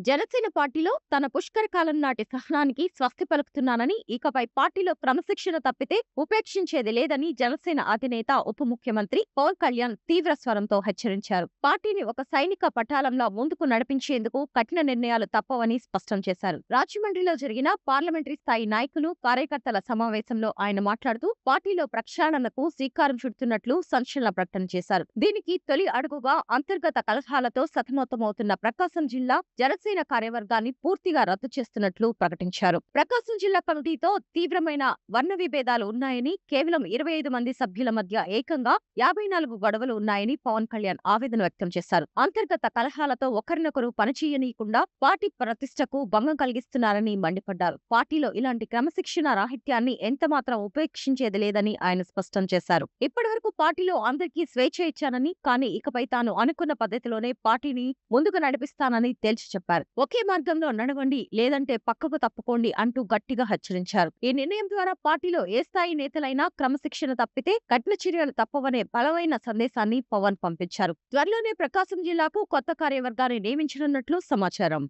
జనసేన పార్టీలో తన పుష్కరకాలం నాటి సహనానికి స్వస్తి పలుకుతున్నానని, ఇకపై పార్టీలో క్రమశిక్షణ తప్పితే ఉపేక్షించేది లేదని జనసేన అధినేత ఉప ముఖ్యమంత్రి పవన్ కళ్యాణ్ తీవ్ర స్వరంతో హెచ్చరించారు. పార్టీని ఒక సైనిక పటాలంలో ముందుకు నడిపించేందుకు కఠిన నిర్ణయాలు తప్పవని స్పష్టం చేశారు. రాజమండ్రిలో జరిగిన పార్లమెంటరీ స్థాయి నాయకులు, కార్యకర్తల సమావేశంలో ఆయన మాట్లాడుతూ పార్టీలో ప్రక్షాళనకు శ్రీకారం చుడుతున్నట్లు సంచలన ప్రకటన చేశారు. దీనికి తొలి అడుగుగా అంతర్గత కలహాలతో సతమతమవుతున్న ప్రకాశం జిల్లా జనసేన కార్యవర్గాన్ని పూర్తిగా రద్దు చేస్తున్నట్లు ప్రకటించారు. ప్రకాశం జిల్లా కమిటీతో తీవ్రమైన వర్ణ విభేదాలు ఉన్నాయని, కేవలం 25 మంది సభ్యుల మధ్య ఏకంగా 54 గొడవలు ఉన్నాయని పవన్ కళ్యాణ్ ఆవేదన వ్యక్తం చేశారు. అంతర్గత కలహాలతో ఒకరినొకరు పనిచేయనీయకుండా పార్టీ ప్రతిష్టకు భంగం కలిగిస్తున్నారని మండిపడ్డారు. పార్టీలో ఇలాంటి క్రమశిక్షణ రాహిత్యాన్ని ఎంతమాత్రం ఉపేక్షించేది లేదని ఆయన స్పష్టం చేశారు. ఇప్పటివరకు పార్టీలో అందరికీ స్వేచ్ఛ ఇచ్చానని, కానీ ఇకపై తాను అనుకున్న పద్ధతిలోనే పార్టీని ముందుకు నడిపిస్తానని తేల్చి చెప్పారు. ఒకే మార్గంలో నడవండి, లేదంటే పక్కకు తప్పుకోండి అంటూ గట్టిగా హెచ్చరించారు. ఈ నిర్ణయం ద్వారా పార్టీలో ఏ స్థాయి నేతలైనా క్రమశిక్షణ తప్పితే కఠిన చర్యలు తప్పవనే బలమైన సందేశాన్ని పవన్ పంపించారు. త్వరలోనే ప్రకాశం జిల్లాకు కొత్త కార్యవర్గాన్ని నియమించనున్నట్లు సమాచారం.